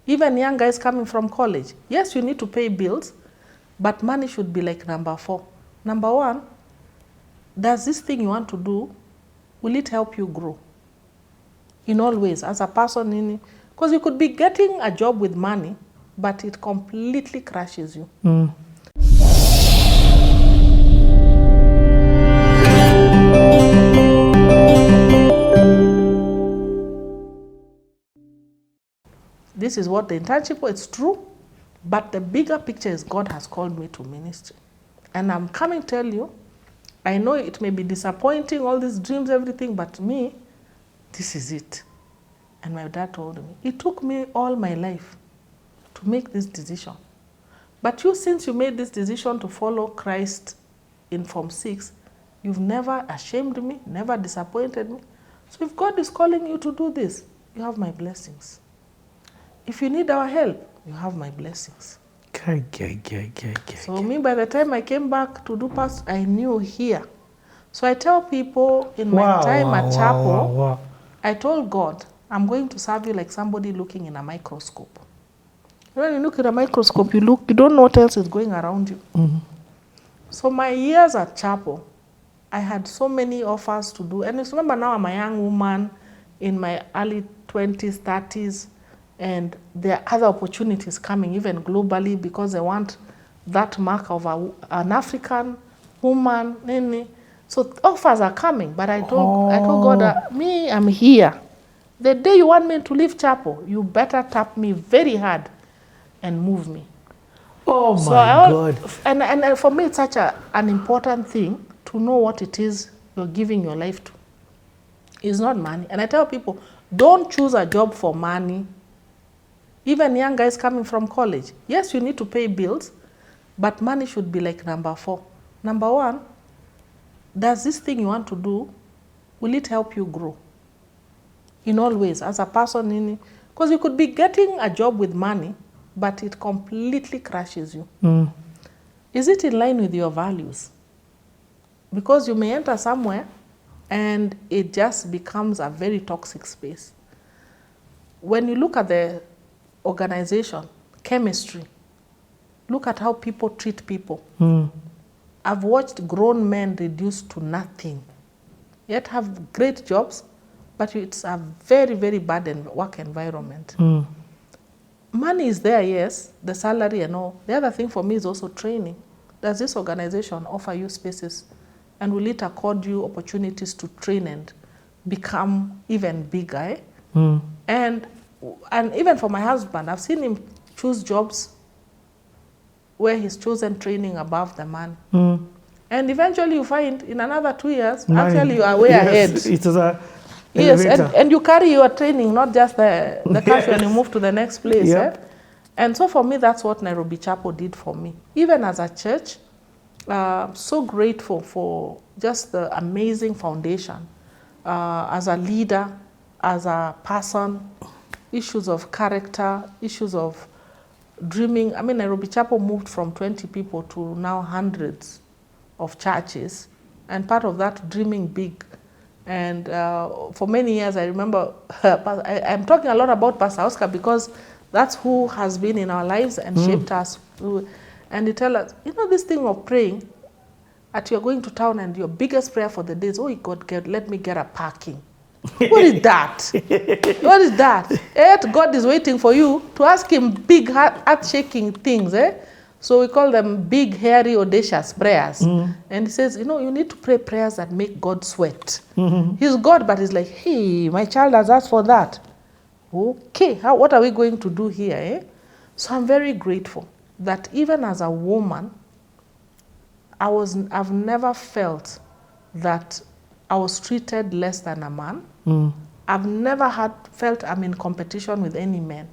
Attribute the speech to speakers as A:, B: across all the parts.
A: Even young guys coming from college. Yes, you need to pay bills, but money should be like number 4. Number 1, does this thing you want to do, will it help you grow? In all ways, as a person, because you could be getting a job with money, but it completely crashes you. This is what the internship was. It's true, but the bigger picture is God has called me to ministry. And I'm coming to tell you, I know it may be disappointing, all these dreams, everything, but me, this is it. And my dad told me, it took me all my life to make this decision. But you, since you made this decision to follow Christ in Form 6, you've never ashamed me, never disappointed me. So if God is calling you to do this, you have my blessings. If you need our help, you have my blessings. So me, by the time I came back to do pastor, I knew here. So I tell people in my time at chapel, I told God, I'm going to serve you like somebody looking in a microscope. When you look at a microscope, you don't know what else is going around you. So my years at chapel, I had so many offers to do. And remember now I'm a young woman in my early 20s, 30s, and there are other opportunities coming, even globally, because they want that mark of an African woman. So offers are coming, but I told God, me, I'm here. The day you want me to leave chapel, you better tap me very hard and move me.
B: Oh my God.
A: And for me, it's such an important thing to know what it is you're giving your life to. It's not money. And I tell people, don't choose a job for money. Even young guys coming from college. Yes, you need to pay bills, but money should be like number 4. Number 1, does this thing you want to do, will it help you grow? In all ways, as a person, because you could be getting a job with money, but it completely crashes you. Is it in line with your values? Because you may enter somewhere and it just becomes a very toxic space. When you look at the organization, chemistry, look at how people treat people. I've watched grown men reduced to nothing, yet have great jobs, but it's a very, very bad work environment. Money is there, yes, the salary and all. The other thing for me is also training. Does this organization offer you spaces, and will it accord you opportunities to train and become even bigger? And even for my husband, I've seen him choose jobs where he's chosen training above the money. And eventually you find in another 2 years, actually you are way ahead.
B: It is a
A: yes, and you carry your training, not just the cash when you move to the next place. And so for me, that's what Nairobi Chapel did for me. Even as a church, so grateful for just the amazing foundation. As a leader, as a person, issues of character, issues of dreaming. I mean, Nairobi Chapel moved from 20 people to now hundreds of churches, and part of that dreaming big. And for many years, I remember, I'm talking a lot about Pastor Oscar because that's who has been in our lives and shaped us. And he tells us, this thing of praying, at you're going to town and your biggest prayer for the day is, oh God, let me get a parking. What is that? What is that? Yet God is waiting for you to ask him big, heart-shaking things. So we call them big, hairy, audacious prayers. And he says, you need to pray prayers that make God sweat. He's God, but he's like, hey, my child has asked for that. Okay, what are we going to do here? So I'm very grateful that even as a woman, I've never felt that I was treated less than a man. I've never felt I'm in competition with any man.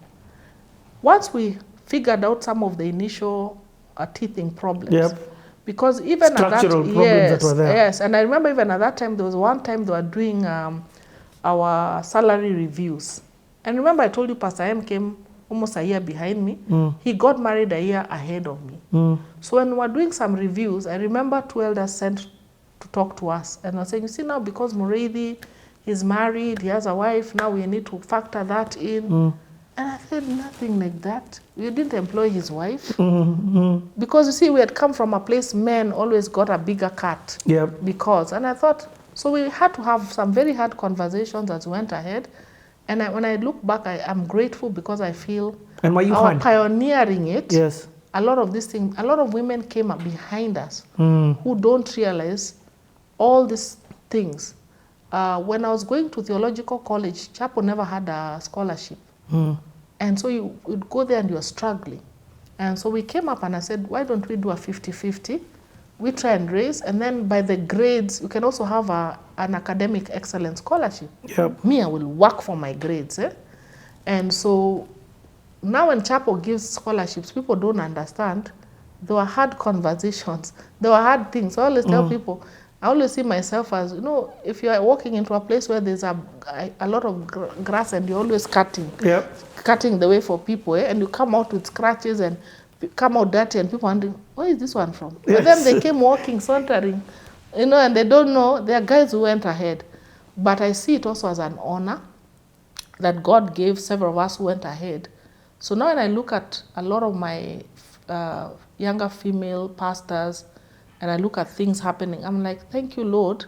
A: Once we figured out some of the initial teething problems, because even
B: structural
A: at that,
B: problems that were there.
A: Yes, and I remember even at that time, there was one time they were doing our salary reviews. And remember I told you Pastor M came almost a year behind me. He got married a year ahead of me. So when we were doing some reviews, I remember 2 elders sent to talk to us. And I was saying, you see now, because Muriithi is married, he has a wife, now we need to factor that in. And I said, nothing like that. You didn't employ his wife. Because you see, we had come from a place men always got a bigger cut.
B: Yep.
A: Because, and I thought, so we had to have some very hard conversations as we went ahead. And when I look back, I'm grateful because I feel
B: And why you
A: our pioneering it.
B: Yes.
A: A lot of these things, a lot of women came up behind us who don't realize all these things. When I was going to theological college, Chapel never had a scholarship. And so you would go there and you're struggling. And so we came up and I said, why don't we do a 50-50? We try and raise, and then by the grades, you can also have an academic excellence scholarship.
B: Yep.
A: Me, I will work for my grades. And so now when Chapel gives scholarships, people don't understand. There were hard conversations. There were hard things. I always tell people, I always see myself as, you know, if you are walking into a place where there's a lot of grass and you're always cutting, cutting the way for people, and you come out with scratches and come out dirty and people wondering, where is this one from? But then they came walking, sauntering, you know, and they don't know. There are guys who went ahead. But I see it also as an honor that God gave several of us who went ahead. So now when I look at a lot of my younger female pastors, and I look at things happening, I'm like, thank you, Lord,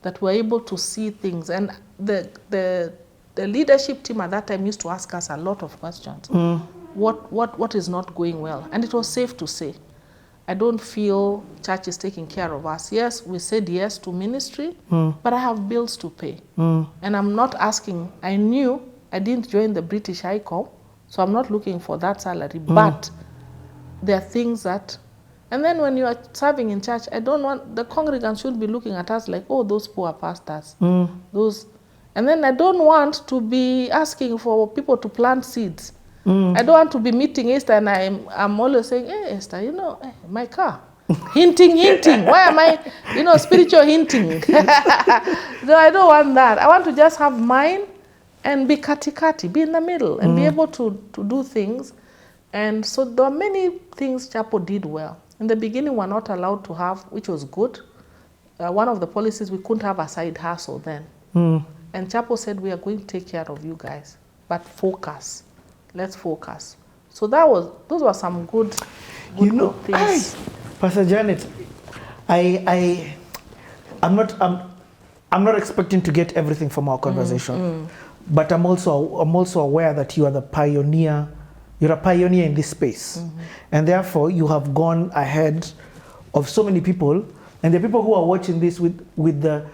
A: that we're able to see things. And the leadership team at that time used to ask us a lot of questions. What is not going well? And it was safe to say, I don't feel church is taking care of us. Yes, we said yes to ministry, but I have bills to pay. And I'm not asking, I knew I didn't join the British High Com, so I'm not looking for that salary. But there are things that, and then when you are serving in church, I don't want, the congregants should be looking at us like, oh, those poor pastors. Those, and then I don't want to be asking for people to plant seeds. I don't want to be meeting Esther and I'm always saying, hey, Esther, you know, my car. hinting. Why am I, you know, spiritual hinting? No, I don't want that. I want to just have mine and be kati-kati, be in the middle and be able to do things. And so there are many things Chapel did well. In the beginning, we're not allowed to have, which was good. One of the policies, we couldn't have a side hustle then. And Chapel said, we are going to take care of you guys, but focus. Let's focus. So those were some good good things.
B: Pastor Janet, I'm not expecting to get everything from our conversation, but I'm also aware that you are the pioneer. You're a pioneer in this space, and therefore you have gone ahead of so many people, and the people who are watching this with the.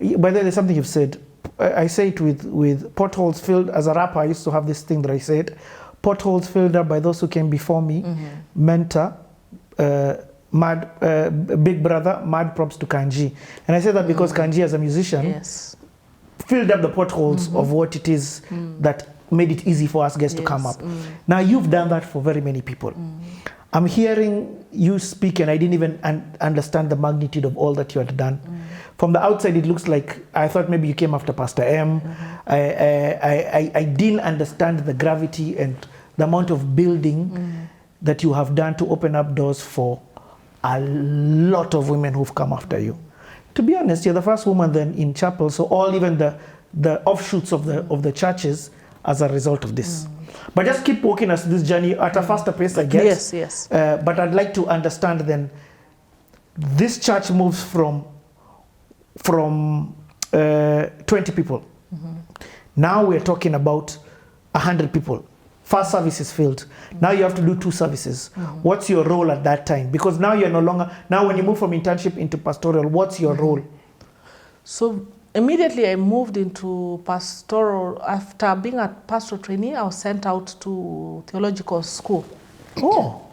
B: By the way, there's something you've said. I say it with potholes filled. As a rapper, I used to have this thing that I said, potholes filled up by those who came before me, mentor, big brother, mad props to Kanji. And I say that because Kanji as a musician filled up the potholes of what it is that made it easy for us guys to come up. Now you've done that for very many people. I'm hearing you speak and I didn't even understand the magnitude of all that you had done. From the outside, it looks like I thought maybe you came after Pastor M. I didn't understand the gravity and the amount of building that you have done to open up doors for a lot of women who've come after you. To be honest, you're the first woman then in Chapel, so all even the offshoots of the churches as a result of this. But just keep walking us this journey at a faster pace, I guess.
A: Yes.
B: But I'd like to understand then, this church moves from 20 people. Now we're talking about 100 people. First service is filled. Now you have to do 2 services. What's your role at that time? Because now you're no longer, now when you move from internship into pastoral, what's your role? So
A: immediately I moved into pastoral. After being a pastoral trainee, I was sent out to theological school.
B: Oh.